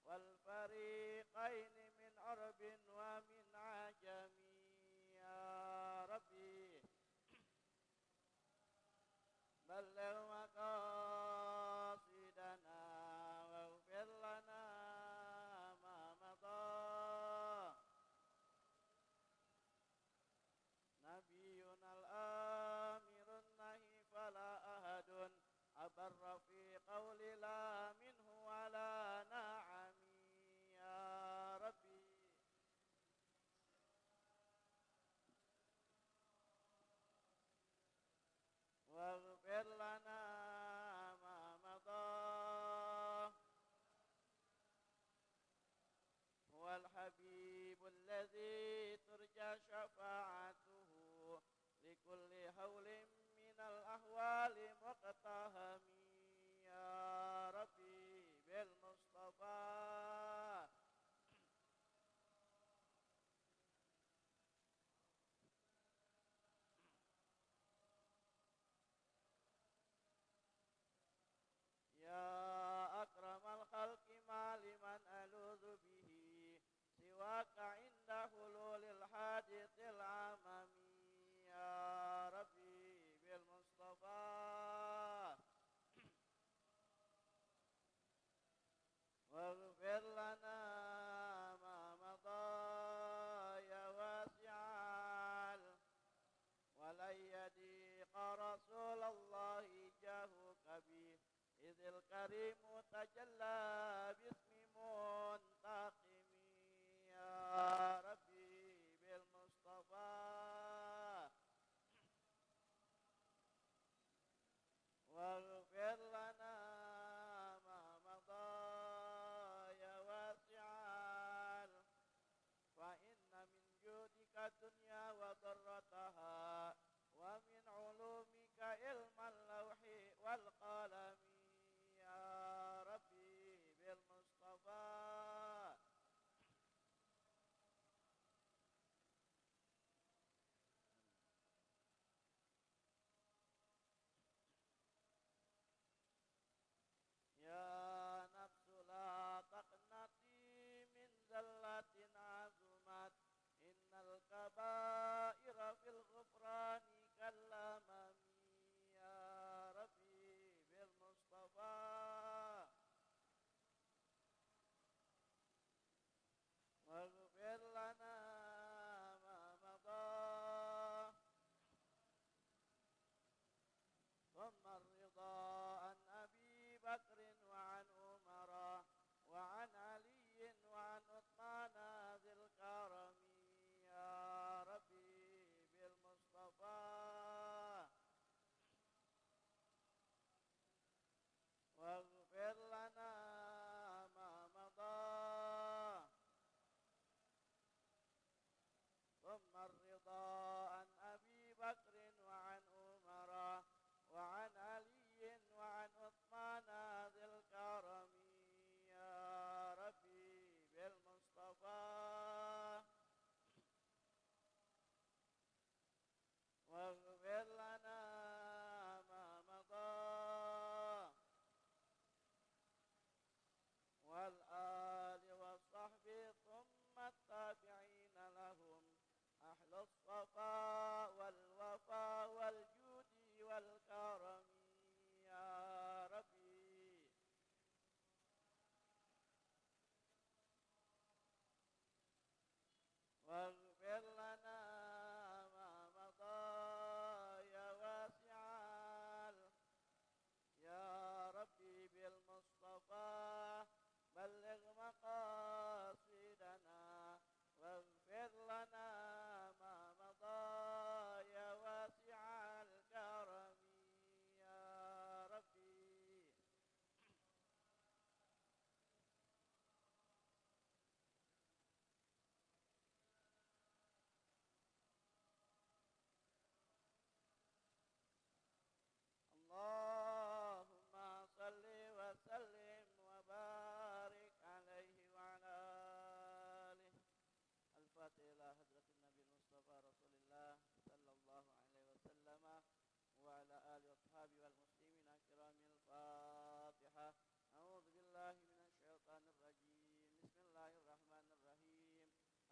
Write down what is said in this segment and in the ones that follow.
والفريقين من عرب ومن عجم يا ربي بلغ مقاصدنا واغفر لنا ما مضى نبينا الآمر النهي فلا أحد أبر في قول لا منه ولا نعم يا ربي واغفر لنا ما مضى هو الحبيب الذي ترجى شفاعته لكل هول من الأهوال مقتهم يا ربي بالمصطفى يا أكرم الخلق ما لمن ألوذ به سواك عند حلول الحادث العممي يا ربي بالمصطفى واغفر لنا ما مضى يا واسع ولن يضيق رسول الله جاهك به إذ الكريم تجلى باسم منتقم يا ربي بالمصطفى واغفر لنا ما مضى يا واسع فإن من جودك الدنيا وضرتها ومن علومك علم اللوح والقلم يا ربي بالمصطفى يا نفس لا تقنطي من زلة عظمت إن الكبائر في الغفران كالأمم يا ربي بالمصطفى واغفر لنا ما مضى ثم الرضا عن أبي بكر وعن عمر وعن علي وعن عثمان ذي الكرم يا ربي بالمصطفى واغفر لنا ما مضى ثم الرضا عن أبي بكر وعن عمر وعن علي وعن عثمان ذي الكرم يا ربي بالمصطفى واغفر لنا ما مضى والآل والصحب ثم التابعين لهم أهل الصفا والوفا والجود والكرم يا ربي واغفر لنا ما مضى يا واسع يا ربي بالمصطفى بلغ مقاصدنا واغفر لنا ما مضى يا واسع الكرم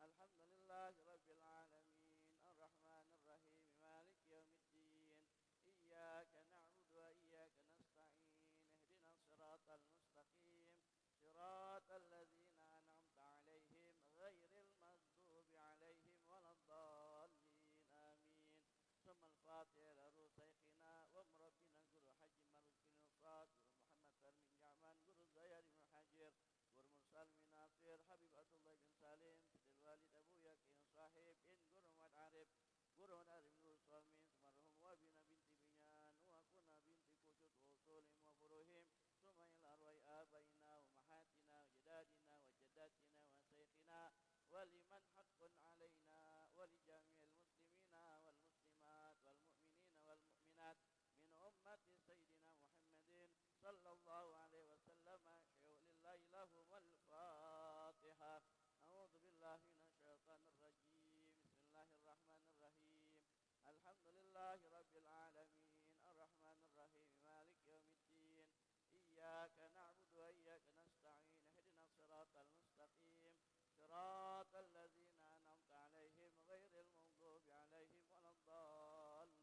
Alhamdulillahi Rabbil Alamin Ar-Rahmanir Rahim Maliki Yawmiddin Iyyaka na'budu wa iyyaka nasta'in Ihdinas siratal mustaqim Siratal ladzina an'amta 'alaihim ghairil maghdubi 'alaihim waladdallin Amin. Summal Fatihah ila Rusaykhina wa murabbina guru Haji Maruf bin Ustaz Guru Muhammad Farmin Ja'man Guru Zayad bin Hajir Guru Mursal bin Nasir Habib Abdullah bin Salim Sidil Walid Abu Yakin Sahib In Guru Muhammad Arif Guru Muhammad Arif Nur Suami Sumarhum Wabina binti Binyan Wa Kuna binti Kusud Usulim wa Furuhim Sumayil Arwai Abaina Wa Mahatina Wa Jadadina Wa Jadatina Wa Saykhina Waliman haqqun alaina Walijami'il muslimina Wal muslimat Wal mu'minina Wal mu'minat Min ummati Sayyidina Muhammadin Sallallahu alaihi wasallam Syai'u lillahi lahum al-Fatihah. A'udzu billahi minasyaitonir rajim. Bismillahirrahmanirrahim. Alhamdulillahi rabbil alamin. Arrahmanir rahim. Maliki yaumiddin. Iyyaka na'budu wa iyyaka nasta'in. Ihdinas siratal mustaqim. Siratal ladzina an'amta 'alaihim ghairil maghdubi 'alaihim waladdallin.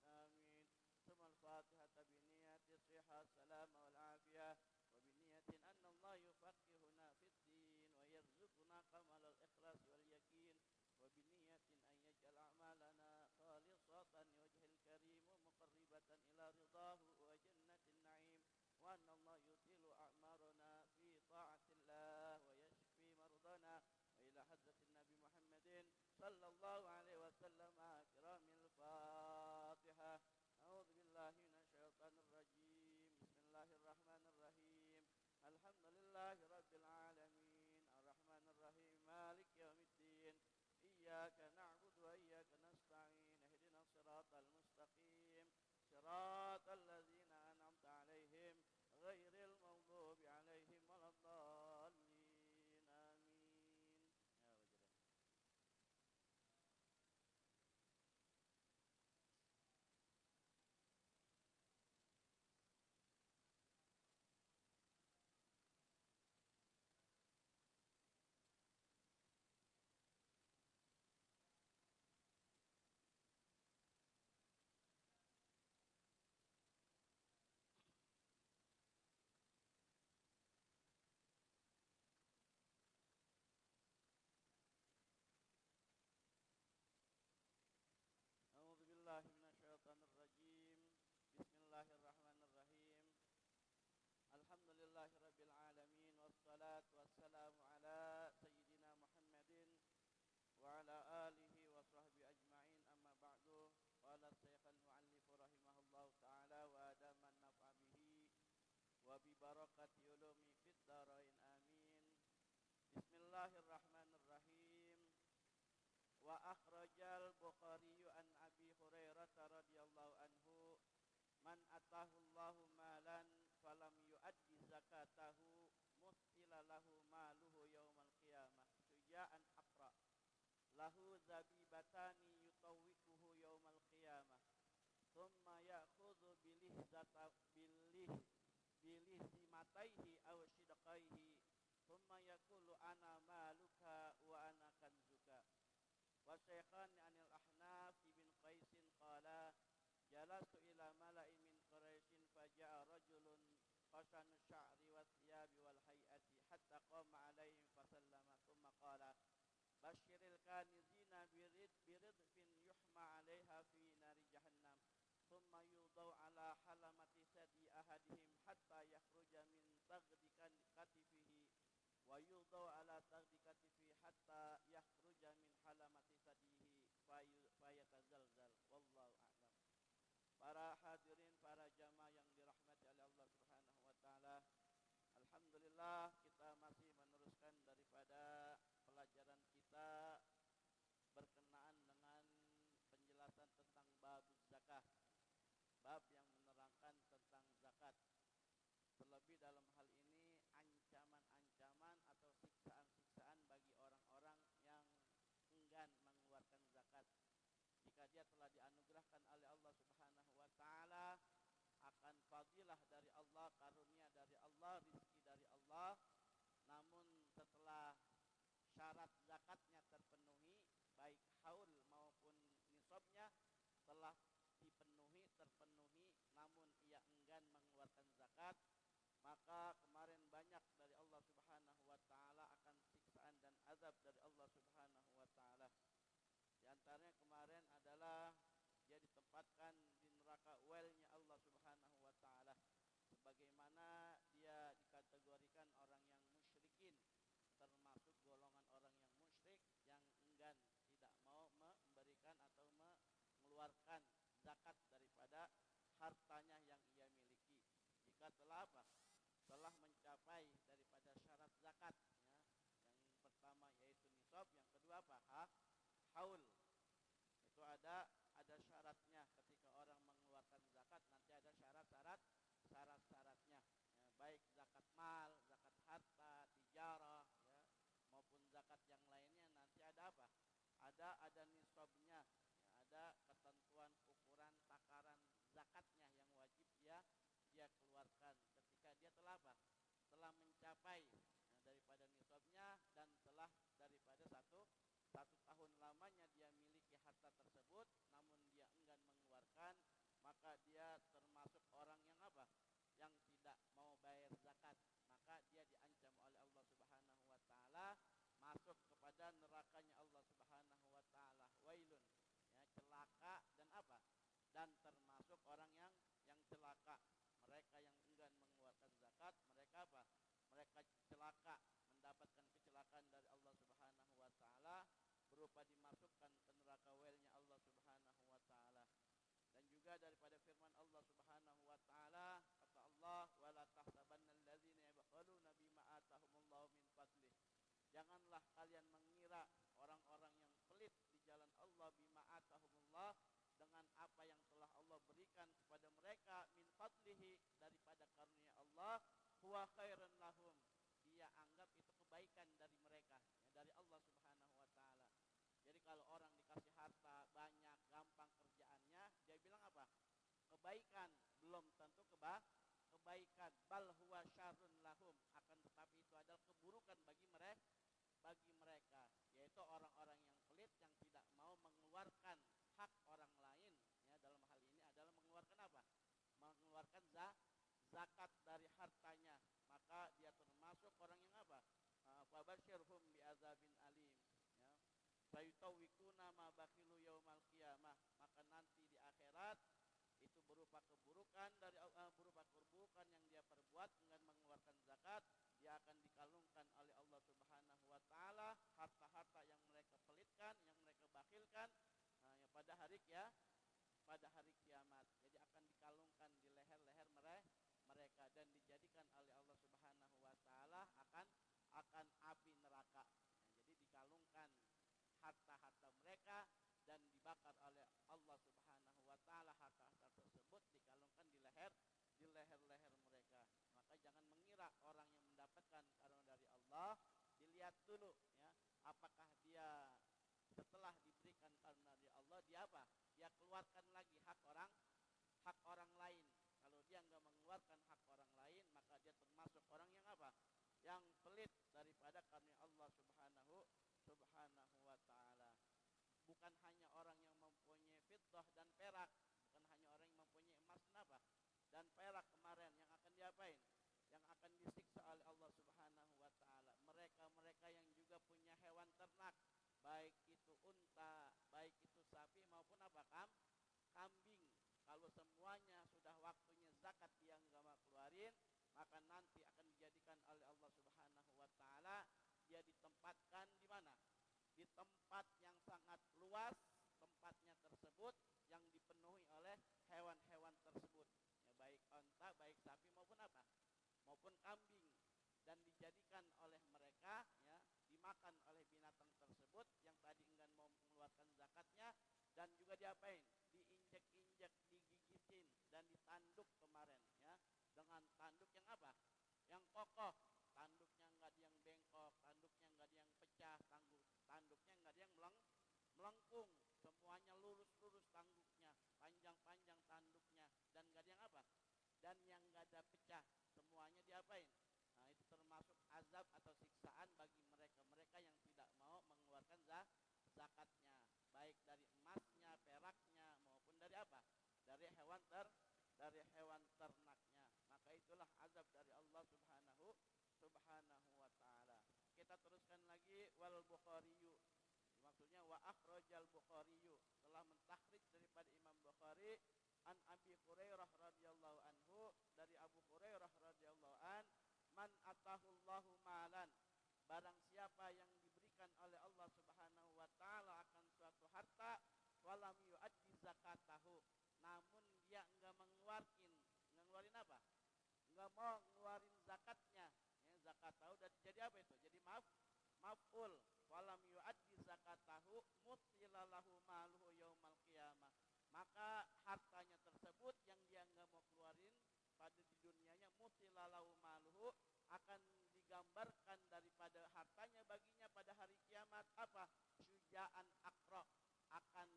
Amin. ثم الفاتحة بنية الصحة السلام والعافية وبنية أن الله يفقهنا في الدين ويرزقنا كمال الإخلاص واليقين وبنية أن يجعل أعمالنا خالصة لوجه الكريم ومقربة إلى رضاه وجنة النعيم وأن الله يطيل أعمارنا في طاعة الله ويشفي مرضانا وإلى حضرة النبي محمد صلى الله عليه وسلم كرام الفاتحة. أعوذ بالله من الشيطان الرجيم بسم الله الرحمن الرحيم الحمد لله رب العالمين الرحمن الرحيم مالك يوم الدين إياك نعبد وإياك نستعين اهدنا الصراط المستقيم صراط الذين أنعمت عليهم غير المغضوب عليهم ولا الضالين آمين. يا وجل. أعوذ بالله من الشيطان الرجيم بسم الله الرحمن الرحيم الحمد لله رب العالمين والصلاة والسلام على سيدنا محمد وعلى آله وصحبه أجمعين أما بعد قال الشيخ المؤلف رحمه الله تعالى وأدام النفع به وببركة علومه في الدارين آمين. بسم الله الرحمن الرحيم. وأخرجال Bukhari an Abi Hurairah radhiyallahu anhu man atahu Allahu malan falam yuaddi zakatahu mustila lahu maluhu yaumal qiyamah sujaan aqra lahu zabibatani yutawwikuhu yaumal qiyamah thumma ya'khudhu bilihzimataihi aw shidqaihi thumma yaqulu ana maluka wa ana kanzuka. Wa syaikhan anil Ahnaf bin Qaisin qala jalastu ila mala'i min Quraisyin faja'a rajulun qasanu sya'ri wa thiyabi wal hay'ati hatta qama alaihim fasallama thumma qala basyiril kanizina biridfin yuhma alaiha fi nari jahannam thumma yudau ala halamati sadi ahadihim hatta yakhruja min tagdi katifihi wa yudau ala tagdi katifi hatta yakhruja min halamati sadihi fayatazalzal wallahu a'lam. Para hadirin, para jamaah yang dirahmati oleh Allah Subhanahu wa taala, alhamdulillah kita masih meneruskan daripada pelajaran kita berkenaan dengan penjelasan tentang bab zakat, bab yang menerangkan tentang zakat. Terlebih dalam hal ini ancaman-ancaman atau siksaan-siksaan bagi orang-orang yang enggan mengeluarkan zakat. Jika dia telah dianugerahkan oleh Allah Subhanahu wa taala akan fadilah dari Allah, karunia dari Allah, rizki dari Allah, namun setelah syarat zakatnya terpenuhi baik haul maupun nisabnya telah terpenuhi, namun ia enggan mengeluarkan zakat, maka kemarin banyak dari Allah Subhanahu wa taala akan siksaan dan azab dari Allah Subhanahu wa taala. Di antaranya kemarin adalah dia ditempatkan di neraka welnya Allah Subhanahu wa taala, sebagaimana dia dikategorikan orang yang musyrikin, termasuk golongan orang yang musyrik yang enggan tidak mau memberikan atau mengeluarkan zakat daripada hartanya yang ia miliki. Jika telah apa? Telah mencapai daripada syarat zakat, ya. Yang pertama yaitu nisab, yang kedua apa? Haul. Itu ada syaratnya. Ketika orang mengeluarkan zakat nanti ada syarat-syaratnya, ya, baik zakat mal, zakat harta, tijarah, ya, maupun zakat yang lainnya nanti ada apa? Ada nisabnya, ya, ada ketentuan ukuran takaran zakatnya yang wajib dia keluarkan ketika dia telah apa? Telah mencapai, ya, daripada nisabnya dan telah daripada satu tahun lamanya dia miliki harta tersebut, namun dia enggan mengeluarkan, maka dia termasuk orang yang apa? Yang tidak mau bayar zakat, maka dia diancam oleh Allah Subhanahu wa taala masuk kepada nerakanya Allah Subhanahu wa taala. Wailun, ya, celaka dan apa? Dan termasuk orang yang celaka. Mereka yang enggan mengeluarkan zakat, mereka apa? Mereka celaka, mendapatkan kecelakaan dari Allah Subhanahu wa taala berupa dimasukkan ke neraka welnya Allah Subhanahu wa taala. Dan juga daripada firman Allah Subhanahu wa taala, kata Allah, wala tahsabannal ladzina yabkhaluna bima atahumullahu min fadlih. Janganlah kalian mengira orang-orang yang pelit di jalan Allah bima atahumullah, dengan apa yang telah Allah berikan kepada mereka, min fadlihi, daripada karunia Allah, huwa khairan lahum, dia anggap itu kebaikan dari mereka, ya, dari Allah Subhanahu wa taala. Jadi kalau orang dikasih harta banyak, gampang kerjaannya, dia bilang apa? Kebaikan. Belum tentu kebaikan. Bal huwa syarrun lahum, akan tetapi itu adalah keburukan bagi mereka, yaitu orang-orang yang pelit yang tidak mau mengeluarkan hak orang lain, ya, dalam hal ini adalah mengeluarkan apa? Mengeluarkan zakat dari hartanya, maka dia termasuk orang yang apa? Fabasyirhum bi'adzabin alim, ya. Sayutawwikuna ma bakhilu yaumal qiyamah, maka nanti di akhirat itu berupa keburukan yang dia perbuat dengan mengeluarkan zakat, dia akan dikalungkan oleh Allah Subhanahu wa taala harta-harta yang mereka pelitkan, yang mereka bakhilkan, ya, pada hari kiamat. Jadi akan dikalungkan di leher-leher mereka dan dijadikan oleh Allah Subhanahu wa taala akan api neraka. Nah, jadi dikalungkan harta-harta mereka dan dibakar oleh Allah Subhanahu wa taala, harta-harta tersebut dikalungkan di leher-leher mereka. Maka jangan mengira orang yang mendapatkan karunia dari Allah, dilihat dulu, ya, apakah dia setelah diberikan karunia dari Allah dia apa? Dia keluarkan lagi hak orang lain. Kalau dia enggak mengeluarkan hak orang lain, maka dia termasuk orang yang apa? Yang pelit daripada karunia Allah Subhanahu wa taala. Bukan hanya orang yang mempunyai fiddah dan perak, bukan hanya orang yang mempunyai emas dan apa? Dan perak kemarin yang akan diapain? Yang akan disiksa oleh Allah Subhanahu wa taala. Mereka yang juga punya hewan ternak, baik itu unta, baik itu sapi maupun apa? Kambing. Kalau semuanya sudah waktunya zakat dia enggak mau keluarin, maka nanti akan dijadikan oleh Allah Subhanahu wa taala, dia ditempatkan di mana? Di tempat yang sangat luas, tempatnya tersebut yang dipenuhi oleh hewan-hewan tersebut, ya, baik unta, baik sapi maupun apa? Maupun kambing, dan dijadikan oleh mereka, ya, dimakan oleh binatang tersebut yang tadi enggan mau mengeluarkan zakatnya, dan juga diapain? Diinjek-injek, digigitin dan ditanduk kemarin, ya, dengan tanduk yang apa? Yang kokoh. Tanduknya enggak ada yang bengkok, tanduknya enggak ada yang pecah, tanduknya enggak ada yang melengkung, semuanya lurus-lurus tanduknya, panjang-panjang tanduknya, dan enggak ada yang apa? Dan yang enggak ada pecah, semuanya diapain? Nah, itu termasuk azab atau siksaan bagi mereka yang tidak mau mengeluarkan zakatnya, baik dari emasnya, peraknya maupun dari apa? Dari hewan ternaknya. Maka itulah azab dari Allah Subhanahu wa taala. Kita teruskan lagi wal Bukhariyu. Maksudnya wa akhrajal Bukhariyu, telah mentakhrij daripada Imam Bukhari an Abi Hurairah radhiyallahu anhu, dari Abu Hurairah radhiyallahu an, man atahullahu malan, barang siapa yang diberikan oleh Allah Subhanahu wa taala akan suatu harta, walam yu'addi zakatahu, namun dia enggak ngeluarin apa? Enggak mau ngeluarin zakatnya. Ya, zakatahu dan jadi apa itu? Jadi maf'ul. Walam yu'addi zakatahu mutilalahu maluhu yaumal qiyamah. Maka hartanya tersebut yang dia enggak mau keluarin pada di dunianya, mutilalahu maluhu, akan digambarkan daripada hartanya baginya pada hari kiamat apa? Syuja'an akra, akan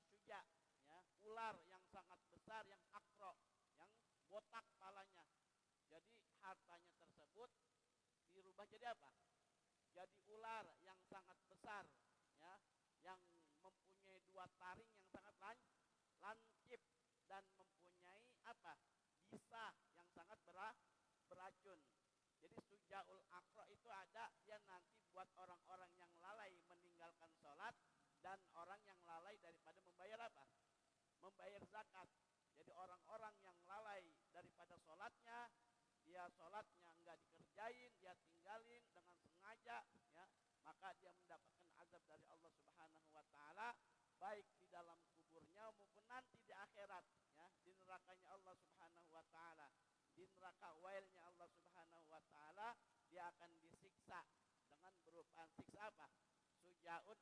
syuja, ya, ular yang sangat besar, yang akra, yang botak palanya. Jadi hartanya tersebut dirubah jadi apa? Jadi ular yang sangat besar, ya, yang mempunyai dua taring yang sangat lancip dan mempunyai apa? Bisa yang sangat beracun. Jadi sujaul akra itu ada dia nanti buat orang-orang yang lalai meninggalkan sholat dan orang yang lalai daripada membayar apa? Membayar zakat. Jadi orang-orang yang lalai daripada sholatnya, dia sholatnya enggak dikerjain, dia tinggalin dengan sengaja, ya, maka dia mendapatkan azab dari Allah Subhanahu wa taala, baik di dalam kuburnya maupun nanti di akhirat, ya, di nerakanya Allah Subhanahu wa taala. Di neraka wailnya Allah Subhanahu wa taala, dia akan disiksa dengan berupa siksa apa? Sujaun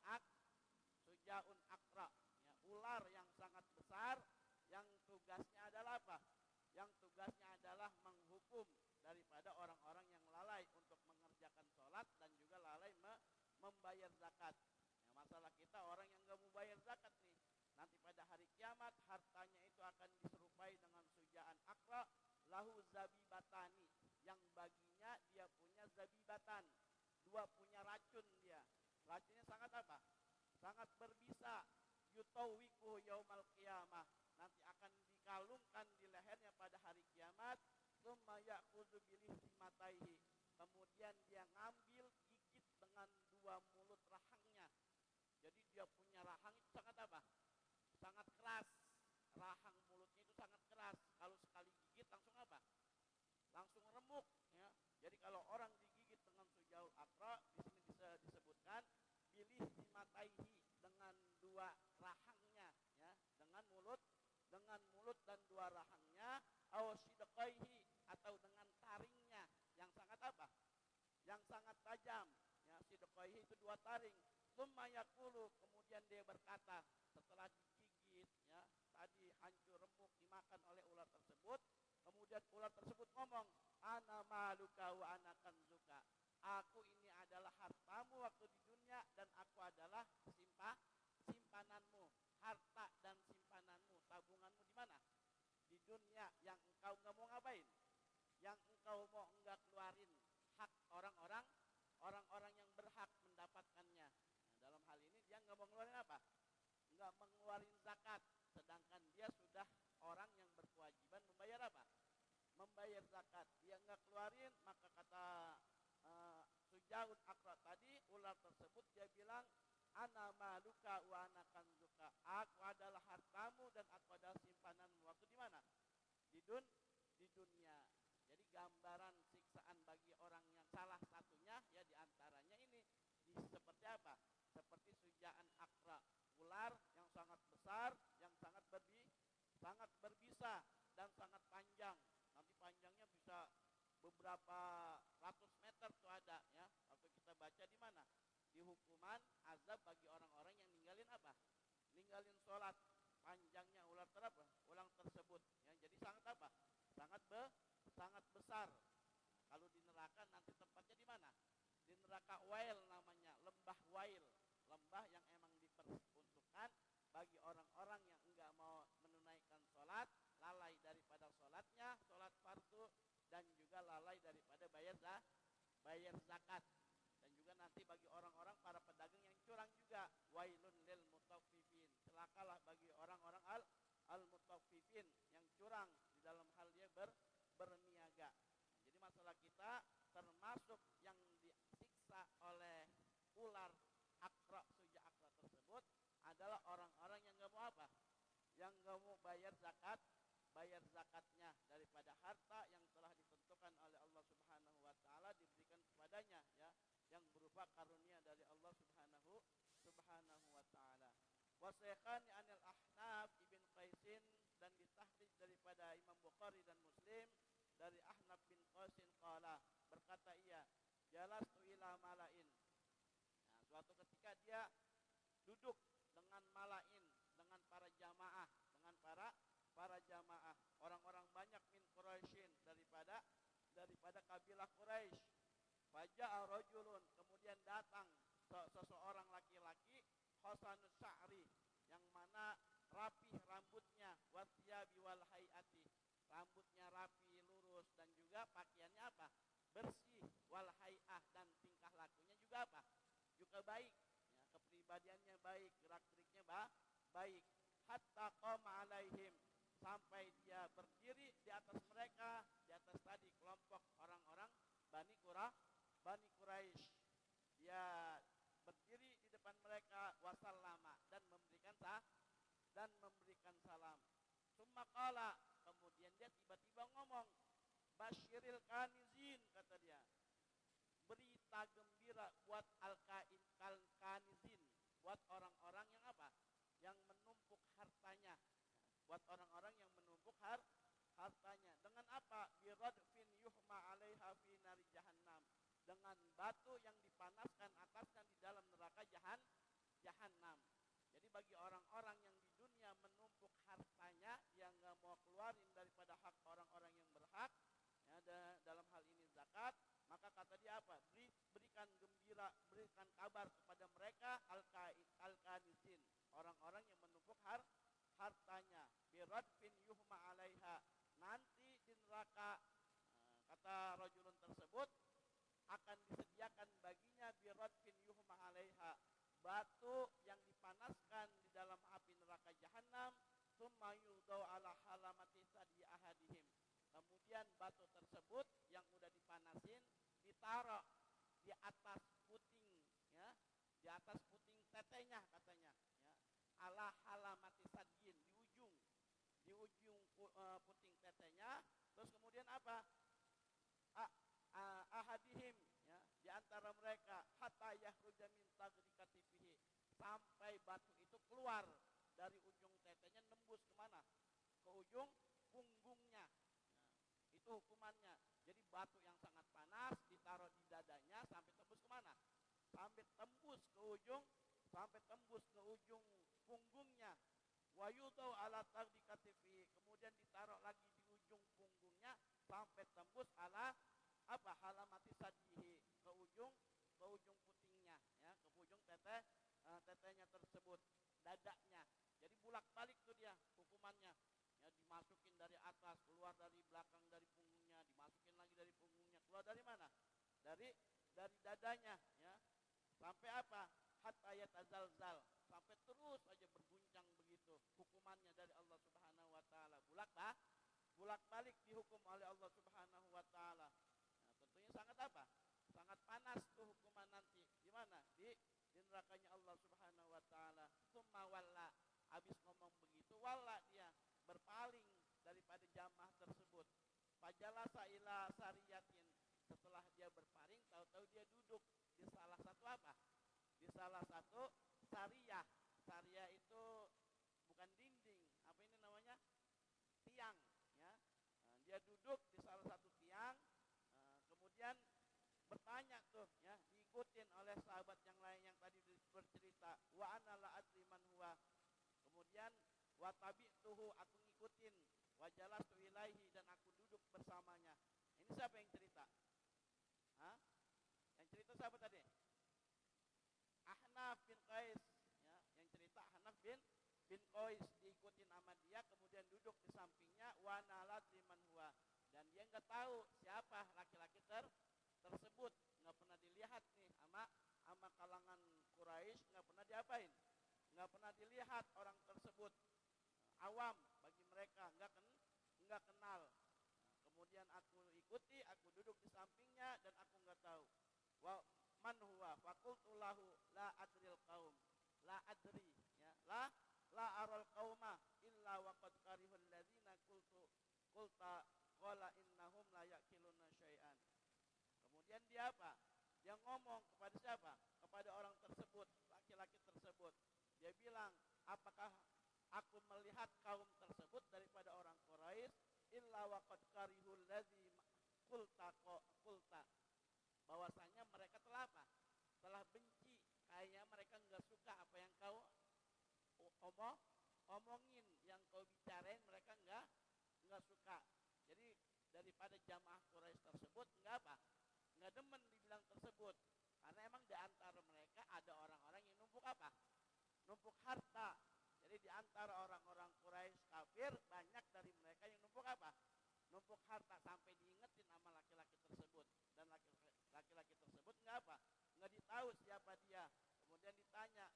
akra, ya, ular yang sangat besar yang tugasnya adalah apa? Yang tugasnya adalah menghukum daripada orang-orang yang lalai untuk mengerjakan sholat dan juga lalai membayar zakat. Ya, masalah kita orang yang gak mau bayar zakat nih, nanti pada hari kiamat hartanya itu akan diserupai dengan sujaan akra, lahu zabibatani, yang baginya dia punya zabibatan, dua punya racun dia. Racunnya sangat apa? Sangat berbisa. Yutawiku yaumal qiyamah, nanti akan dikalungkan di lehernya pada hari kiamat. Tsumma ya'khudhu bilihtimataihi, kemudian dia ngambil gigit dengan dua mulut rahangnya. Jadi dia punya rahang itu sangat apa? Sangat keras. Rahang mulutnya itu sangat keras. Kalau sekali gigit langsung apa? Langsung remuk, ya. Jadi kalau orang digigit dengan sujaul akra, di sini bisa disebutkan bilihtimataihi, dengan dua rahangnya, ya, dengan mulut dan dua rahangnya, awsidqaihi, atau dengan taringnya yang sangat apa? Yang sangat tajam, ya, sidqaihi itu dua taring. Tsumma yaqulu, kemudian dia berkata setelah digigit, ya, tadi hancur remuk dimakan oleh ular tersebut, kemudian ular tersebut ngomong, ana maluka wa ana kanzuka, aku ini adalah hartamu waktu di dunia dan aku adalah simpananmu. Harta dan simpananmu, tabunganmu di mana? Di dunia, yang engkau nggak mau ngapain? Yang engkau mau enggak keluarin hak orang-orang yang berhak mendapatkannya. Nah, dalam hal ini dia nggak mau ngeluarin apa? Nggak mengeluarin zakat, sedangkan dia sudah orang yang berkewajiban membayar apa? Membayar zakat. Dia nggak keluarin, maka kata Sujaun akra tadi, ular tersebut dia bilang, ana maluka wa ana kanzuka, aku adalah hartamu dan aku adalah simpananmu. Waktu di mana? Di dunia. Jadi gambaran siksaan bagi orang yang salah satunya, ya, diantaranya ini seperti apa? Seperti sujaan akra, ular yang sangat besar, yang sangat berbisa dan sangat panjang. Nanti panjangnya bisa beberapa ratus meter tuh ada, ya. Waktu kita baca di mana? Di hukuman azab bagi orang-orang yang ninggalin apa? Ninggalin sholat. Panjangnya ular tersebut, ya. Jadi sangat apa? Sangat besar. Kalau di neraka nanti tempatnya di mana? Di neraka Wail namanya, lembah Wail, lembah yang emang diperuntukkan bagi orang-orang yang enggak mau menunaikan sholat, lalai daripada sholatnya, sholat fardu, dan juga lalai daripada bayar zakat. Dan juga nanti bagi orang-orang para pedagang yang curang juga. celakalah bagi orang-orang al-mutaffifin yang curang di dalam hal dia berniaga. Jadi masalah kita termasuk yang disiksa oleh ular akra suja akra tersebut adalah orang-orang yang nggak mau apa? Yang nggak mau bayar zakatnya daripada harta yang telah ditentukan oleh Allah Subhanahu wa taala diberikan kepadanya, ya, yang berupa karunia dari Allah Subhanahu wa taala. Wa saykhani anil Ahnaf ibn Qaisin, dan ditahrij daripada Imam Bukhari dan Muslim dari Ahnaf bin Qaisin qala, berkata ia, jalastu ila malain. Nah, suatu ketika dia duduk dengan malain, dengan para jamaah, dengan para jamaah, orang-orang banyak min Quraisyin, daripada kabilah Quraisy. Faja'a rajulun, kemudian datang seseorang laki-laki, hasanus sya'ri, yang mana rapih rambutnya, wathiyabi wal hayati, rambutnya rapi lurus dan juga pakaiannya apa? Bersih, wal hayah, dan tingkah lakunya juga apa? Juga baik, ya, kepribadiannya baik, gerak-geriknya baik. Hatta qama alaihim, sampai dia berdiri di atas mereka, di atas tadi kelompok orang-orang Bani Quraisy. Dia berdiri di depan mereka, wasallama, dan memberikan salam. Summa qala, kemudian dia tiba-tiba ngomong, basyiril kanizin, kata dia, berita gembira buat al-kanizin, buat orang-orang yang apa? Yang menumpuk hartanya. Buat orang-orang yang menumpuk hartanya. Dengan apa? Biradfin yuhma 'alaiha fi nari jahannam. Dengan batu yang dipanaskan atasnya di dalam neraka jahannam. Jadi bagi orang-orang yang di dunia menumpuk hartanya, yang enggak mau keluarin daripada hak orang-orang yang berhak, ya, dalam hal ini zakat, maka kata dia apa? Berikan gembira, berikan kabar kepada mereka al-kanizin, orang-orang yang menumpuk hartanya, biradfin yuhma 'alaiha, nanti di neraka, kata rajulun tersebut, akan disediakan baginya biradfin yuhma 'alaiha, batu yang dipanaskan di dalam api neraka jahanam, tsumma yudau ala halamati sadi ahadihim, kemudian batu tersebut yang udah dipanasin ditaruh di atas puting, ya, di atas puting tetenya katanya, ya, ala halamati sadin, di ujung puting tetenya. Terus kemudian apa? Ahadihim, ya, di antara mereka, hatta yahruja min taghrikatihi, sampai batu itu keluar dari ujung tetenya, nembus kemana? Ke ujung punggungnya. Nah, itu hukumannya. Jadi batu yang sangat panas ditaruh di dadanya sampai tembus kemana? Sampai tembus ke ujung punggungnya. Wa yudau ala taghrikatihi, kemudian ditaruh lagi di ujung punggungnya sampai tembus ala apa? Halamati sadihi, ke ujung putingnya, ya, ke ujung tetenya tersebut, dadanya. Jadi bulak-balik tuh dia hukumannya. Ya, dimasukin dari atas, keluar dari belakang dari punggungnya, dimasukin lagi dari punggungnya, keluar dari mana? Dari dadanya, ya. Sampai apa? Hatta yatazalzal, sampai terus aja berguncang begitu hukumannya dari Allah Subhanahu wa taala. Bulak-balik dihukum oleh Allah Subhanahu wa taala. Nah, tentunya sangat apa? Sangat panas tuh hukuman nanti. Di mana? Di nerakanya Allah Subhanahu wa taala. Tsumma walla, habis ngomong begitu, walla, dia berpaling daripada jamaah tersebut. Fajalasa ila sariyatin, setelah dia berpaling, tahu-tahu dia duduk di salah satu apa? Di salah satu sariyah. Sariyah itu bukan dinding, apa ini namanya? Tiang, ya. Nah, dia duduk di salah satu tiang, kemudian bertanya tuh, ya, diikutin oleh sahabat yang lain yang tadi bercerita, wa ana la adri man huwa, kemudian wa tabi'tuhu, aku ngikutin, wa jalastu ilaihi, dan aku duduk bersamanya. Ini siapa yang cerita? Hah? Yang cerita siapa tadi? Ahnaf bin Qais, ya, yang cerita Ahnaf bin Qais, diikutin sama dia, kemudian duduk di sampingnya, wa nalat liman huwa, dan dia nggak tahu siapa laki-laki tersebut, nggak pernah dilihat nih sama kalangan Quraisy, nggak pernah diapain, nggak pernah dilihat orang tersebut awam bagi mereka, enggak kenal. Nah, kemudian aku ikuti, aku duduk di sampingnya dan aku enggak tahu. Wa man huwa faqultu lahu la adril qaum. La adri, ya. La aral qauma illa waqad karihul ladzina qulta qala innahum la yaqiluna syai'an. Kemudian dia apa? Dia ngomong kepada siapa? Kepada orang tersebut, laki-laki tersebut. Dia bilang, apakah aku melihat kaum tersebut daripada orang Quraisy illa waqad karihul ladzi qulta, bahwasanya mereka telah apa? Telah benci, kayaknya mereka enggak suka apa yang kau omongin, yang kau bicarain, mereka enggak suka. Jadi daripada jamaah Quraisy tersebut enggak apa? Enggak demen dibilang tersebut. Karena emang di antara mereka ada orang-orang yang numpuk apa? Numpuk harta. Jadi di antara orang-orang Quraisy kafir banyak dari mereka yang numpuk apa? Numpuk harta, sampai diingetin sama laki-laki tersebut, dan laki-laki tersebut enggak apa? Enggak ditahu siapa dia. Kemudian ditanya,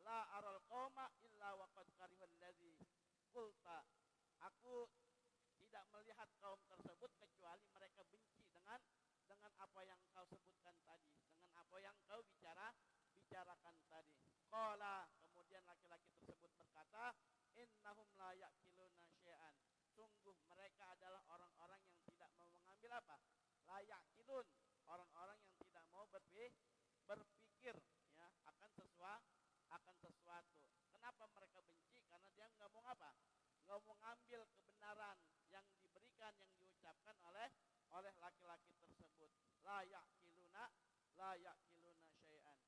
la aral qauma illa waqad karihal ladzi qulta. Aku tidak melihat kaum tersebut kecuali mereka benci dengan apa yang kau sebutkan tadi, dengan apa yang kau bicarakan tadi. Qala, kemudian laki-laki tersebut berkata, innahum la yaqiluna syai'an. Sungguh mereka adalah orang-orang yang tidak mau mengambil apa? La yaqilun, orang-orang yang tidak mau berpikir, ya, akan sesuatu. Kenapa mereka benci? Karena dia enggak mau apa? Enggak mau ngambil kebenaran yang diberikan, yang diucapkan oleh laki-laki tersebut. La yaqiluna syai'an.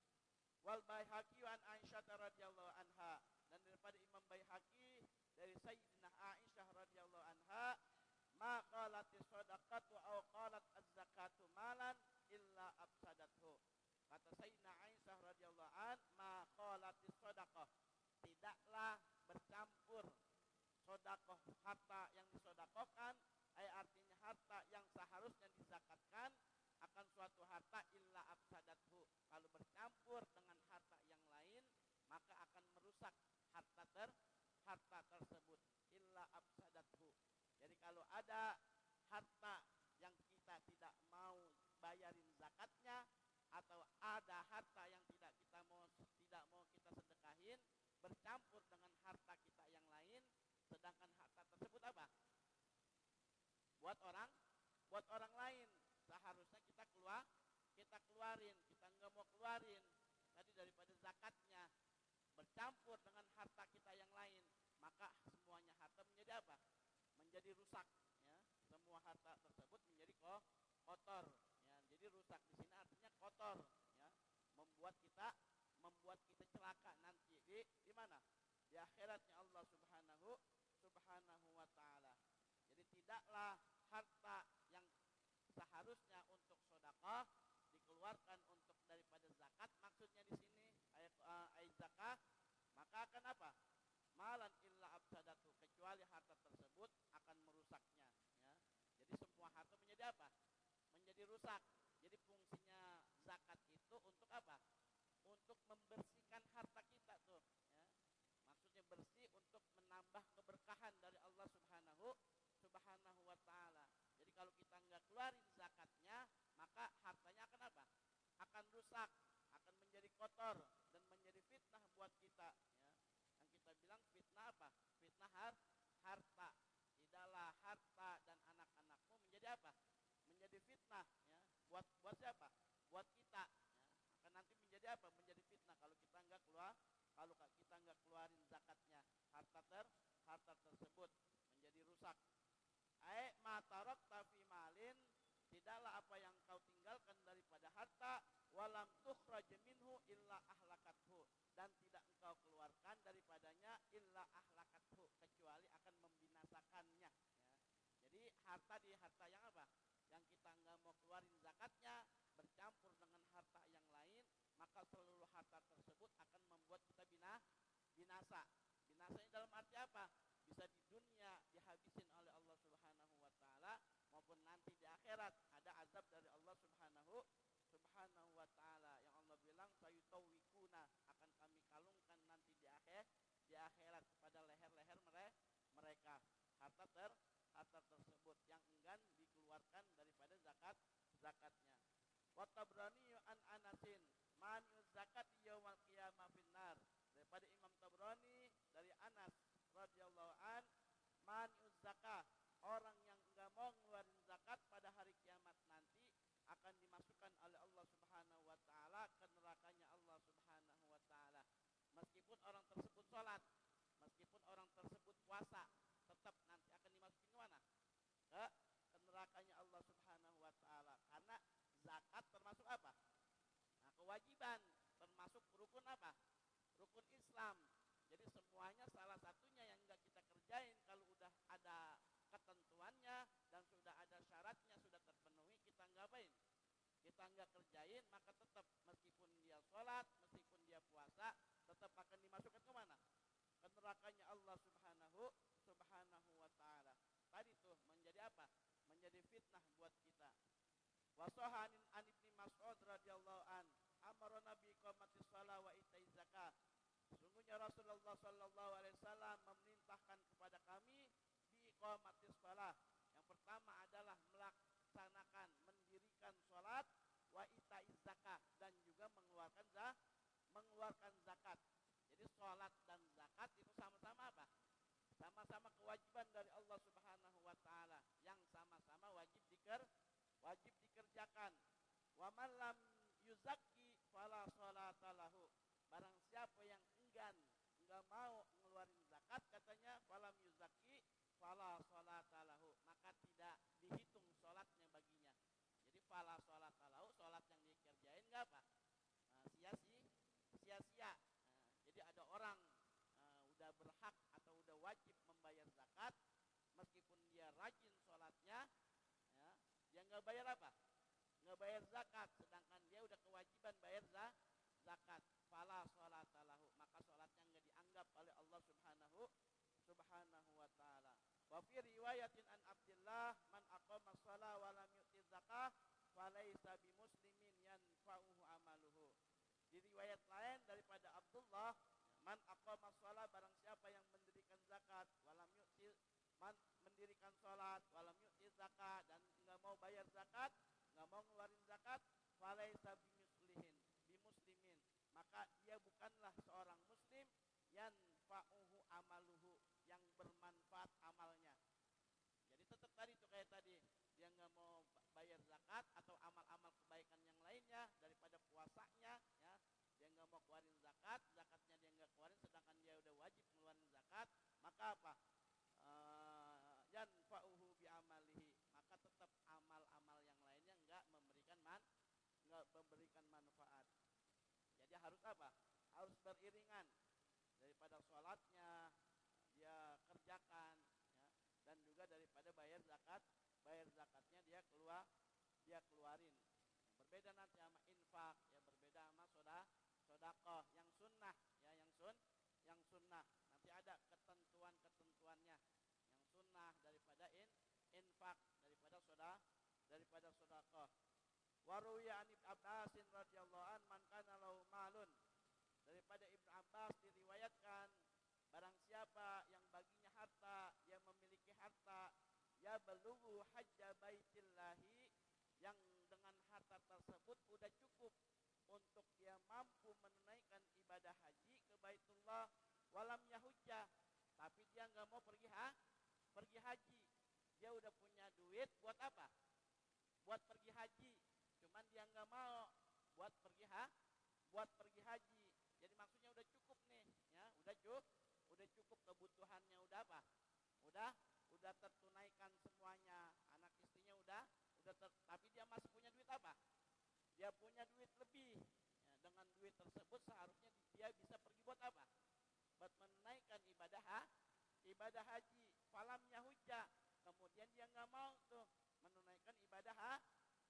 Wal Baihaqi an Aisyah radhiyallahu anha, dan daripada Imam Baihaqi dari Sayyidina Aisyah radhiyallahu anha, ma qalatis shadaqatu aw qalat az-zakatu malan illa afsadathu. Kata Sayyidina Aisyah radhiyallahu an, ma qalatis shadaqah, tidaklah bercampur sedekah, harta yang disedekahkan, artinya harta yang seharusnya dizakatkan, akan suatu harta illa afsadathu, kalau bercampur dengan harta yang lain maka akan merusak harta tersebut. Illa afsadathu, jadi kalau ada harta yang kita tidak mau bayarin zakatnya, atau ada harta yang tidak mau kita sedekahin, bercampur dengan harta kita yang lain, sedangkan harta tersebut apa? Buat orang lain, seharusnya kita keluarin, kita enggak mau keluarin tadi daripada zakatnya, bercampur dengan harta kita yang lain, maka semuanya harta menjadi apa? Menjadi rusak, ya. Semua harta tersebut menjadi kotor, ya. Jadi rusak di sini artinya kotor, ya. Membuat kita celaka nanti di mana? Di akhiratnya Allah Subhanahu wa taala. Jadi tidaklah harta yang seharusnya untuk sedekah dikeluarkan untuk daripada zakat, maksudnya di sini ayat zakat, maka akan apa? Malan illa afsadatu, kecuali harta tersebut akan merusaknya, ya. Jadi semua harta menjadi apa? Menjadi rusak. Jadi fungsinya zakat itu untuk apa? Untuk membersihkan harta kita tuh, ya. Maksudnya bersih untuk menambah keberkahan dari Allah Subhanahu wa taala. Jadi kalau kita enggak keluarin zakatnya, maka hartanya akan apa? Akan rusak, akan menjadi kotor dan menjadi fitnah buat kita, ya. Yang kita bilang fitnah apa? Fitnah harta. Tidaklah harta dan anak-anakmu menjadi apa? Menjadi fitnah, ya. Buat siapa? Buat kita, ya. Akan nanti menjadi apa? Menjadi fitnah kalau kita enggak keluarin zakatnya. Harta tersebut menjadi rusak. Ma tarakta fi malin, tidaklah apa yang kau tinggalkan daripada harta, walam tukhraj minhu illa ahlakathu, dan tidak engkau keluarkan daripadanya illa ahlakathu, kecuali akan membinasakannya, ya. Jadi harta yang apa? Yang kita enggak mau keluarin zakatnya, bercampur dengan harta yang lain, maka seluruh harta tersebut akan membuat kita binasa. Binasanya dalam arti apa? Bisa di dunia dihabisin oleh Allah Subhanahu wa taala, maupun nanti di akhirat ada azab dari Allah Subhanahu wa taala, yang Allah bilang sayutawikuna, akan kami kalungkan nanti di akhirat pada leher-leher zakah. Harta tersebut yang enggan dikeluarkan daripada zakatnya. Wa Tabrani an Anasin mani'uz zakat yaumal qiyamah finnar. Daripada Imam Tabrani dari Anas radhiyallahu an, mani'uz zakah, orang yang enggak mau ngeluarin zakat pada hari kiamat nanti akan dimasukkan oleh Allah Subhanahu wa taala ke nerakanya Allah Subhanahu wa taala. Meskipun orang tersebut salat, meskipun orang tersebut puasa, tetap nanti akan dimasukin ke mana? Ke nerakanya Allah Subhanahu wa taala. Karena zakat termasuk apa? Nah, kewajiban, termasuk rukun apa? Rukun Islam. Jadi semuanya salah satunya yang enggak kita kerjain kalau udah ada ketentuannya dan sudah ada syaratnya sudah terpenuhi, kita enggak apain? Kita enggak kerjain, maka tetap meskipun dia sholat, meskipun dia puasa, tetap akan dimasukkan ke mana? Ke nerakanya Allah Subhanahu wa taala. Tadi tuh menjadi apa? Menjadi fitnah buat kita. Wasohanin an Ibnu Mas'ud radhiyallahu an, amara Nabi qamatis shalah wa itai zakah. Sungguhnya Rasulullah sallallahu alaihi wasallam memerintahkan kepada kami bi iqamatis shalah. Yang pertama adalah melaksanakan, mendirikan salat, wa itai zakah, dan juga mengeluarkan zakat. Jadi salat dan zakat itu sama-sama apa? Sama-sama kewajiban dari Allah Subhanahu wa taala yang sama-sama wajib dikerjakan. Wa man lam yuzakki fala sholata lahu. Barang siapa yang enggak mau ngeluarin zakat, katanya falam yuzakki fala sholata lahu, maka tidak dihitung salatnya baginya. Jadi fala sholata lahu, salat yang dikerjain enggak apa? Sia-sia. Jadi ada orang udah berhak atau udah wajib membayar zakat, meskipun dia rajin sholatnya, ya, dia nggak bayar apa? Nggak bayar zakat, sedangkan dia udah kewajiban bayar zakat. Fala sholata lahu, maka sholatnya nggak dianggap oleh Allah Subhanahu wa taala. Wa fi riwayatin an Abdullah man aqama shalah wa lam yu'ti zakah falaysa bimuslimin yanfa'uhu amaluhu. Di riwayat lain daripada Abdullah, man aqama shalah, barang siapa yang mendirikan zakat, walam yu'ti, mendirikan salat, walam yu'ti zakat, dan enggak mau bayar zakat, enggak mau ngeluarin zakat, falaisa bimuslimin, maka dia bukanlah seorang muslim, yanfa'uhu amaluhu, yang bermanfaat amalnya. Jadi tetap tadi tuh kayak tadi, dia enggak mau bayar zakat atau amal-amal kebaikan yang lainnya daripada puasanya, ya. Dia nggak mau keluarin zakat, zakatnya dia nggak keluarin, sedangkan dia udah wajib ngeluarin zakat, maka apa? Yanfa'uhu bi amalihi, maka tetap amal-amal yang lainnya nggak memberikan manfaat. Jadi harus apa? Harus beriringan, daripada sholatnya dia kerjakan, ya, dan juga daripada bayar zakatnya dia keluarin. Berbeda nanti sama infak, ya, berbeda sama sodakoh yang sunnah, ya, yang sunnah nanti ada ketentuannya. Yang sunnah daripada infak, daripada sodakoh. Waruya an Ibnu Abbas radhiyallahu an, man kana lahu malun, daripada Ibnu Abbas diriwayatkan, barang siapa yang baginya harta, yang memiliki harta, ya belughu hajja baitillahi, yang dengan harta tersebut udah cukup untuk dia mampu menunaikan ibadah haji ke Baitullah, walam yahujjah, tapi dia nggak mau pergi haji. Dia udah punya duit buat apa? Buat pergi haji, cuman dia nggak mau buat pergi haji. Jadi maksudnya udah cukup nih, ya, udah cukup kebutuhannya, udah apa? Udah tertunaikan semuanya, anak istrinya udah tapi dia masih punya duit apa? Dia punya duit lebih, ya, dengan duit tersebut seharusnya dia bisa pergi buat apa? Buat menunaikan ibadah haji. Falam yahujjah, kemudian dia nggak mau tuh menunaikan ibadah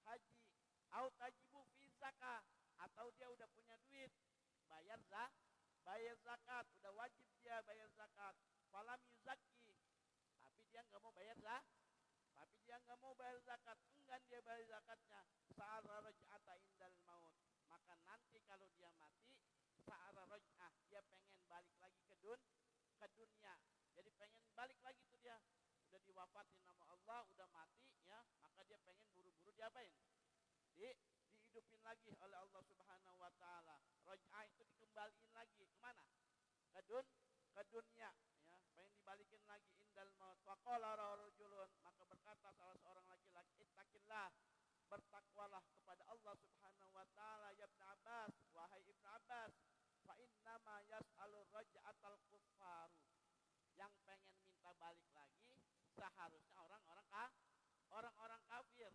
haji. Au tajibu fi zakah, atau dia udah punya duit bayar zakat, udah wajib dia bayar zakat. Falam yuzakki, tapi dia nggak mau bayar zakat, enggan dia bayar zakatnya. Sa'ara raj'ata indal maut, maka nanti kalau dia mati, sa'ara raj'ah, dia pengen balik lagi ke dunia. Jadi pengen balik lagi tuh dia. Udah diwafatin nama Allah, udah mati ya, maka dia pengen buru-buru diapain? Dihidupin lagi oleh Allah Subhanahu wa taala. Raj'ah itu dikembaliin lagi kemana? Ke dunia ya, pengen dibalikin lagi indal maut. Faqala rajulun, maka berkata salah seorang laki-laki, ittaqillah, bertakwalah kepada Allah Subhanahu wa taala ya Ibnu Abbas, wahai Ibnu Abbas, fa innama yas'alur raj'atal kuffaru. Yang pengen minta balik lagi seharusnya orang-orang kafir.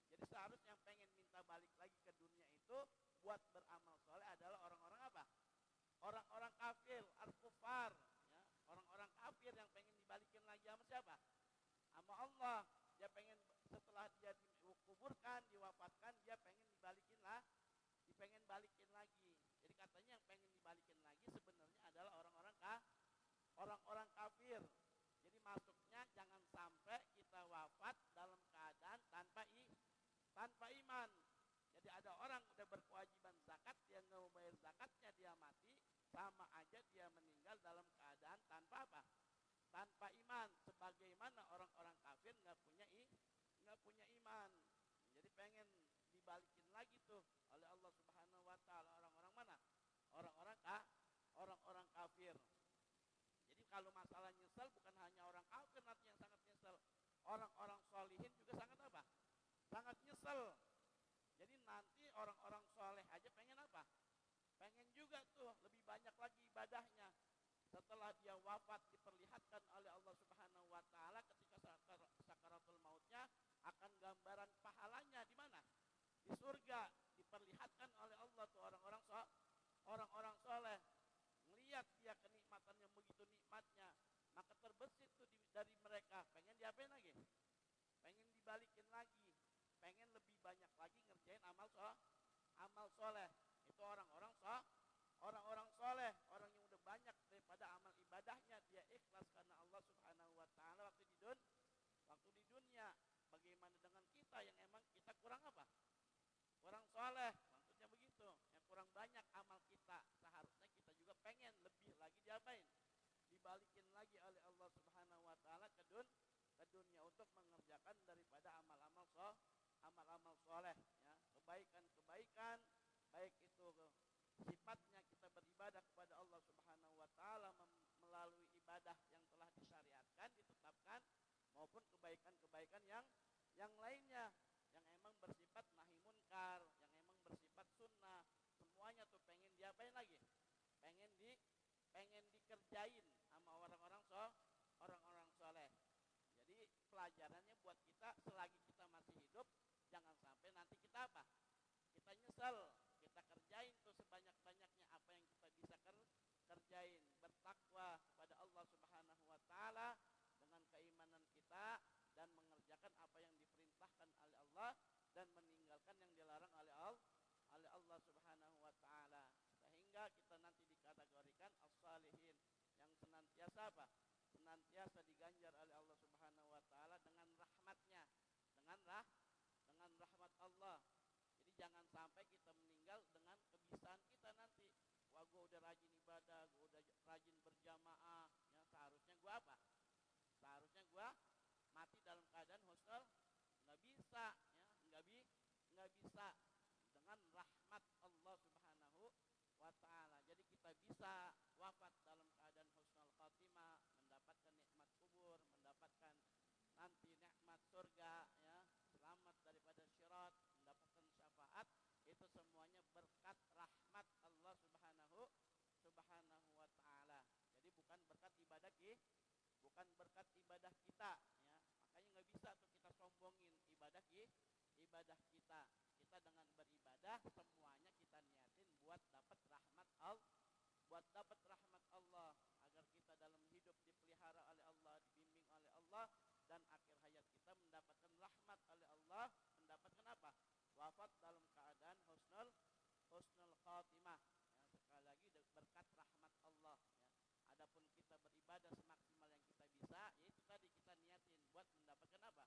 Jadi seharusnya yang pengen minta balik lagi ke dunia itu buat beramal soleh adalah orang-orang apa? Orang-orang kafir, al-kufar, ya. Orang-orang kafir yang pengen dibalikin lagi sama siapa? Sama Allah. Dia pengen setelah dia dikuburkan, diwafatkan, dia pengen dibalikin lah, dipengen balikin lagi. Jadi katanya yang pengen dibalikin lagi sebenarnya adalah orang-orang kafir. Jadi masuknya jangan sampai kita wafat dalam keadaan tanpa iman. Jadi ada orang udah berkewajiban zakat, dia nggak mau bayar zakatnya, dia mati, sama aja dia meninggal dalam keadaan tanpa apa? Tanpa iman. Sebagaimana orang-orang kafir nggak punya iman. Jadi pengen dibalikin lagi tuh oleh Allah Subhanahu wa taala orang-orang mana? Orang-orang kafir. Jadi kalau masalah nyesel bukan hanya orang kafir nanti yang sangat nyesel. Orang-orang solihin juga sangat apa? Sangat nyesel. Jadi nanti orang-orang soleh aja pengen apa? Pengen juga tuh lebih banyak lagi ibadahnya. Setelah dia wafat diperlihatkan oleh Allah Subhanahu wa taala ketika sakaratul mautnya akan gambaran pahalanya di mana? Di surga diperlihatkan oleh Allah tuh orang-orang soleh. Ngelihat dia kenikmatan yang begitu nikmatnya, maka terbesit tuh dari mereka pengen diapain lagi? Pengen dibalikin lagi, pengen lebih banyak lagi ngerjain amal soleh. Itu orang-orang soleh, orang yang udah banyak daripada amal ibadahnya, dia ikhlas karena Allah Subhanahu wa taala waktu di dunia. Bagaimana dengan kita yang emang kita kurang apa? Kurang soleh, maksudnya begitu. Yang kurang banyak amal kita, seharusnya kita juga pengen lebih lagi diapain? Dibalikin lagi oleh Allah Subhanahu wa taala ke dunia untuk mengerjakan daripada amal-amal soleh ya, kebaikan baik itu sifatnya kita beribadah kepada Allah Subhanahu wa taala melalui ibadah yang telah disyariatkan, ditetapkan, maupun kebaikan-kebaikan yang lainnya yang emang bersifat nahi munkar, yang emang bersifat sunnah, semuanya tuh pengen diapain lagi? Pengen dikerjain sama orang-orang soleh. Jadi pelajarannya buat kita selagi kita masih hidup, jangan sampai nanti kita apa? Kita nyesel. Kita kerjain tuh sebanyak-banyaknya apa yang kita bisa kerjain. Bertakwa kepada Allah Subhanahu wa taala dengan keimanan kita dan mengerjakan apa yang diperintahkan oleh Allah dan meninggalkan yang dilarang oleh Allah Subhanahu wa taala. Sehingga kita nanti dikategorikan as-salihin yang senantiasa apa? Senantiasa diganjar oleh Allah Subhanahu wa taala dengan rahmatnya, dengan rahmat Allah. Jadi jangan sampai kita meninggal dengan kebisaan kita nanti. Wah, gue udah rajin ibadah, gue udah rajin berjamaah, ya seharusnya gue apa? Seharusnya gue mati dalam keadaan husnul, nggak bisa, ya nggak bisa dengan rahmat Allah Subhanahu wa taala. Jadi kita bisa wafat dalam keadaan husnul khatimah, mendapatkan nikmat kubur, mendapatkan nanti nikmat surga, ya, selamat daripada syirat, mendapatkan syafaat, itu semuanya berkat rahmat Allah Subhanahu wa taala. Jadi bukan berkat ibadah kita, ya. Makanya nggak bisa tuh kita sombongin ibadah kita. Kita dengan beribadah semuanya kita niatin buat dapat rahmat Allah, agar kita dalam hidup dipelihara oleh Allah, dibimbing oleh Allah, dan akhir hayat kita mendapatkan rahmat oleh Allah, mendapatkan apa? Wafat dalam keadaan husnul khatimah. Ya, sekali lagi berkat rahmat Allah, ya. Adapun kita beribadah semaksimal yang kita bisa, yaitu tadi kita niatin buat mendapatkan apa?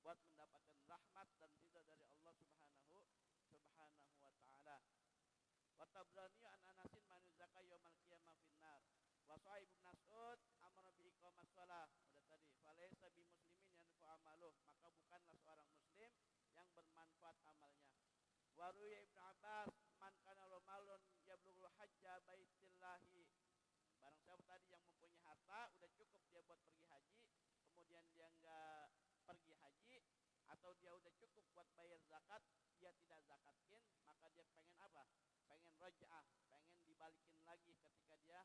Buat mendapatkan rahmat dan ridha dari Allah Subhanahu wa taala. Wa tabrani an Anasin man yuzaka yaumal qiyamah finnar. Wa sahib Ibnu Mas'ud amara bi iqamas shalah. Udah tadi. Falaysa bi muslimin yanfa amaluh. Maka bukanlah seorang muslim yang bermanfaat amalnya. Wa ruya Ibnu Abbas man kana lahu malun yablughul hajja baitillahi. Barang siapa tadi yang mempunyai harta udah cukup dia buat pergi haji, kemudian dia enggak pergi haji, atau dia udah cukup buat bayar zakat, dia tidak zakatkin, maka dia pengen apa? Pengen raj'ah, pengen dibalikin lagi ketika matinya dia.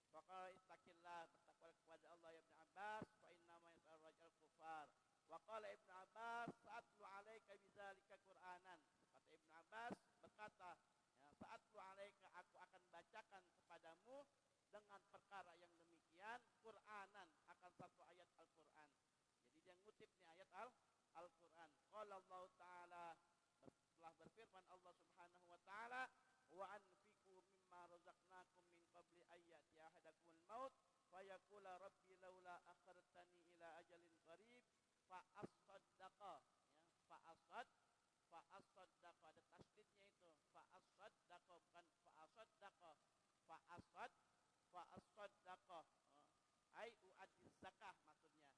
Faqala ittaqillah, bertakwa kepada Allah ya Ibnu Abbas, fa inna ma yas'al raj'al kufar. Wa qala Ibnu Abbas, sa'atlu 'alaika bidzalika Qur'anan. Kata Ibnu Abbas berkata, ya, sa'atlu 'alaika, aku akan bacakan kepadamu dengan perkara yang demikian Qur'anan, akan satu ayat Al-Qur'an. Jadi dia ngutip nih ayat Al-Qur'an. Qala Allah Ta'ala, telah berfirman Allah Subhanahu wa taala, wa anfiqu mimma razaqnakum min qabli ayyati ahadakumul maut fayaqula rabbi laula akhartani ila ajalin qarib fa as-saddaqa, ya, fa as-saddaqa, ada tasdidnya itu, fa as-saddaqa, bukan fa as-saddaqa, fa as-saddaqa, ai uaddiz zakah maksudnya,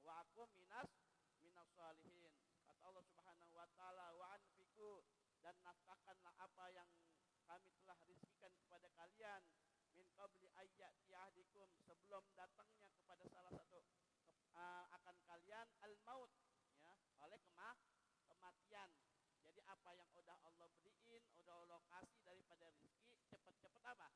wa aku minas salihin. Kata Allah Subhanahu wa taala, wa anfiqu, dan nafkahkanlah apa yang kami telah rizkikan kepada kalian, min qabli ayyati ahdikum, sebelum datangnya kepada salah satu akan kalian al maut, ya, oleh kematian. Jadi apa yang udah Allah beriin, udah Allah kasih daripada rezeki, cepat-cepat apa?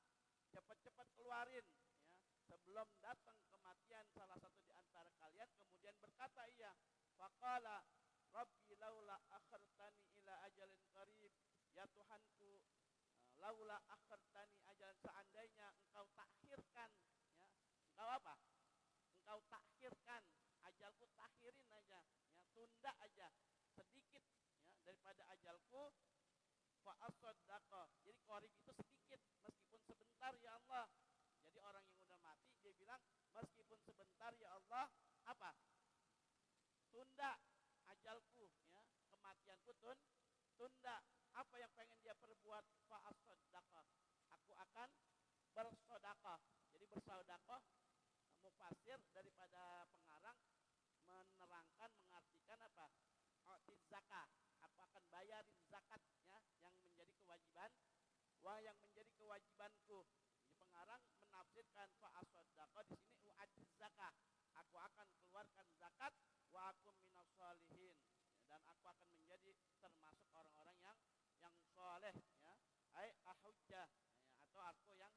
Cepat-cepat keluarin, ya, sebelum datang kematian salah satu di antara kalian. Kemudian berkata ia, faqala rabbi laula akhartani ila ajalin qarib, ya Tuhanku, laula akhartani ajalan, seandainya engkau takhirkan, ya, engkau apa? Engkau takhirkan ajalku, takhirin aja, ya, tunda aja sedikit, ya, daripada ajalku, fa as-saddaqa. Jadi qarib itu sedikit, meskipun sebentar ya Allah. Jadi orang yang udah mati dia bilang meskipun sebentar ya Allah, apa? Tunda ajalku, ya, kematianku tunda. Apa yang pengen dia perbuat? Fa as-saddaqa, aku akan bersedekah. Jadi bersedekah, mufasir daripada pengarang menerangkan, mengartikan apa? Zakah, aku akan bayarin zakatnya yang menjadi kewajiban, yang menjadi kewajibanku. Jadi pengarang menafsirkan fa as-saddaqa di sini uaddiz zakah, aku akan keluarkan zakat, wa akum minas shalihin, dan aku akan menjadi termasuk orang-orang yang soleh, ya, ai ahujjah, ya, atau aku yang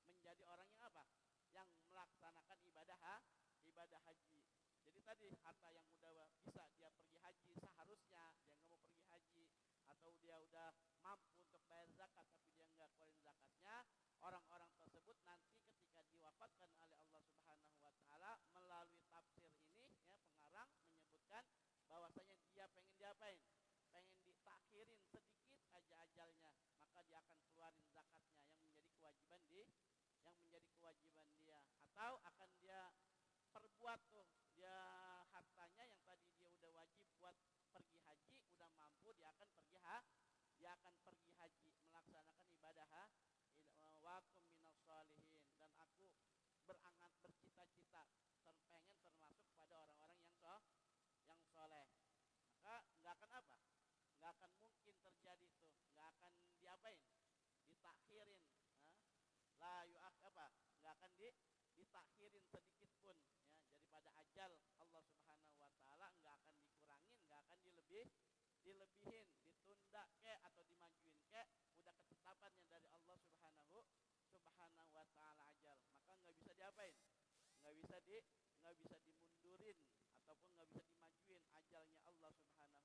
menjadi orang yang apa? Yang melaksanakan ibadah haji. Jadi tadi harta yang udah bisa dia pergi haji, seharusnya dia nggak mau pergi haji, atau dia udah mampu untuk bayar zakat tapi dia nggak keluarin zakatnya, orang-orang tersebut nanti ketika diwafatkan oleh Allah Subhanahu wa taala, melalui tafsir ini, ya, pengarang menyebutkan bahwasanya dia pengen diapain? Pengen ditakhirin sedikit aja ajalnya, maka dia akan keluarin zakatnya yang menjadi kewajiban dia, atau akan dia perbuat tuh, dia hartanya yang tadi dia udah wajib buat pergi haji, udah mampu, dia akan pergi haji, melaksanakan ibadah wa kum minas shalihin, dan aku bercita-cita pengen termasuk pada orang-orang yang soleh. Maka nggak akan apa? Nggak akan mungkin terjadi itu, nggak akan diapain? Ditakhirin, la yu'ak apa? Nggak akan ditakhirin sedikit pun, ya, daripada ajal Allah Subhanahu wa taala nggak akan dikurangin, nggak akan dilebihin, ditunda ke atau dimajuin ke, udah ketetapannya dari Allah Subhanahu wa taala ajal, maka nggak bisa diapain? Nggak bisa dimundurin ataupun nggak bisa dimajuin ajalnya Allah Subhanahu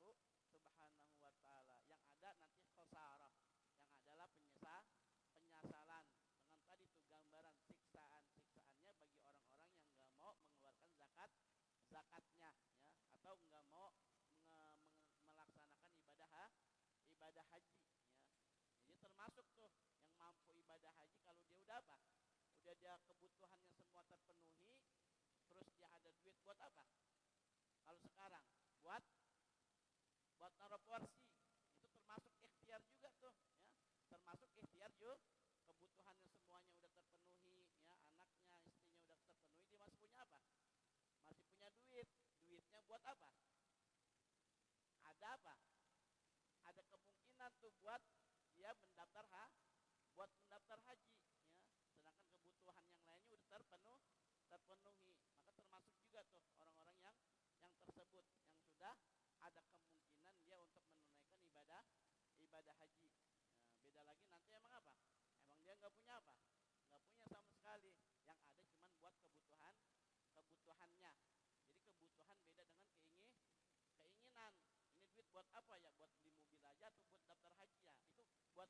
wa taala. Yang ada nanti khosarah, yang adalah penyesalan. Dengan tadi tuh gambaran siksaannya bagi orang-orang yang nggak mau mengeluarkan zakatnya, ya, atau nggak mau melaksanakan ibadah haji, ya. Jadi termasuk tuh yang mampu ibadah haji kalau dia udah apa? Udah dia kebutuhannya semua terpenuhi, terus dia ada duit buat apa? Kalau sekarang buat naruh porsi, itu termasuk ikhtiar juga tuh, ya, termasuk ikhtiar juga, kebutuhannya semuanya buat apa? Ada apa? Ada kemungkinan tuh buat dia buat mendaftar haji, ya. Sedangkan kebutuhan yang lainnya udah terpenuhi. Maka termasuk juga tuh orang-orang yang tersebut yang sudah ada kemungkinan dia untuk menunaikan ibadah haji. Nah, beda lagi nanti emang apa? Emang dia nggak punya apa? Nggak punya sama sekali. Yang ada cuman buat kebutuhannya. Jadi kebutuhan beda dengan keinginan. Ini duit buat apa ya? Buat beli mobil aja atau buat daftar haji ya? Itu buat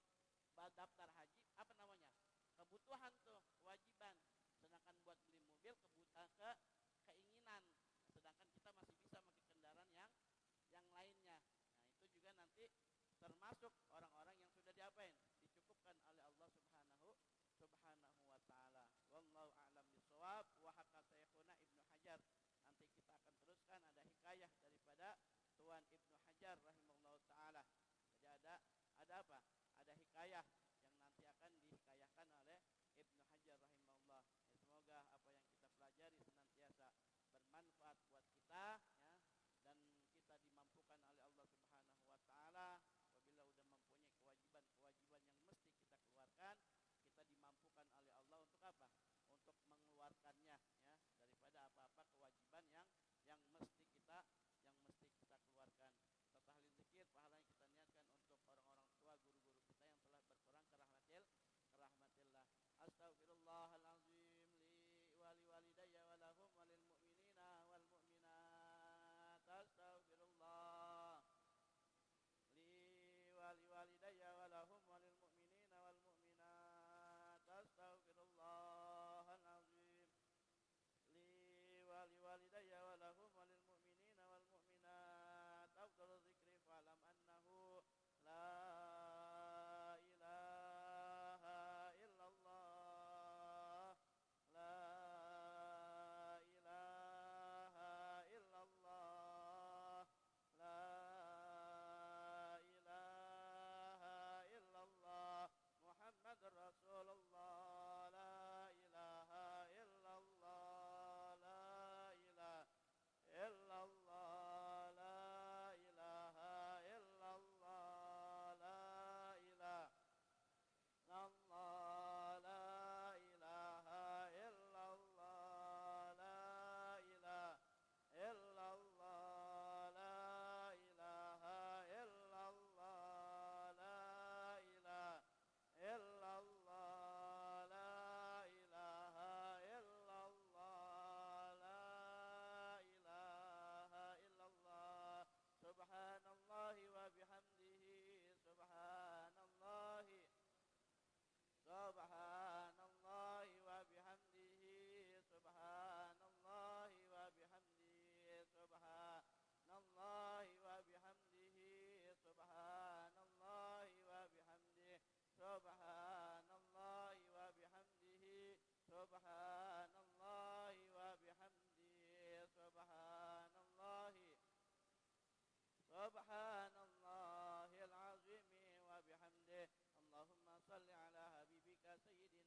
daftar haji apa namanya? Kebutuhan tuh, kewajiban. Sedangkan buat beli mobil keinginan. Sedangkan kita masih bisa pakai kendaraan yang lainnya. Nah, itu juga nanti termasuk orang-orang yang sudah diapain? Dicukupkan oleh Allah Subhanahu wa taala. Wallahu a'lam bishawab. Wa haqa Syekhuna Ibnu Hajar. Nanti kita akan teruskan ada hikayah daripada Tuan Ibnu Hajar rahimahullah taala. Jadi ada apa? Ada hikayah yang nanti akan dihikayahkan oleh Ibnu Hajar rahimahullah. Ya, semoga apa yang kita pelajari senantiasa bermanfaat buat kita, ya, dan kita dimampukan oleh Allah Subhanahu wa taala. Apabila sudah mempunyai kewajiban yang mesti kita keluarkan, kita dimampukan oleh Allah untuk apa? Untuk mengeluarkannya, ya, daripada apa-apa kewajiban yang mesti kita keluarkan. Kita tahlil zikir, pahala yang kita niatkan untuk orang-orang tua, guru-guru kita yang telah berkurang ke rahmatillah. Astaghfirullahalazim li walidayya wa lahum walil mu'minina wal mu'minat. Astaghfirullah li walidayya wa lahum walil mu'minina wal mu'minat. Astaghfirullahalazim li walidayya wa lahum walil mu'minina wal mu'minat. Afdhalu dzikri fa'lam annahu la ilaha illallah, la ilaha illallah, la ilaha illallah, Muhammadur Rasulullah, la ilaha illallah, la ilaha illallah, la ilaha illallah, la ilaha illallah, la ilaha illallah, la ilaha illallah, la ilaha illallah, la ilaha illallah, la ilaha illallah, la ilaha illallah. Subhanallahi wa bihamdihi, subhanallahi wa bihamdihi, subhanallahi wa bihamdihi, subhanallahi wa bihamdihi, subhanallahi wa bihamdihi, subhanallahi wa bihamdihi, subhanallahi wa bihamdihi, subhanallahil azim wa bihamdihi. Allahumma salli ala habibika sayyidina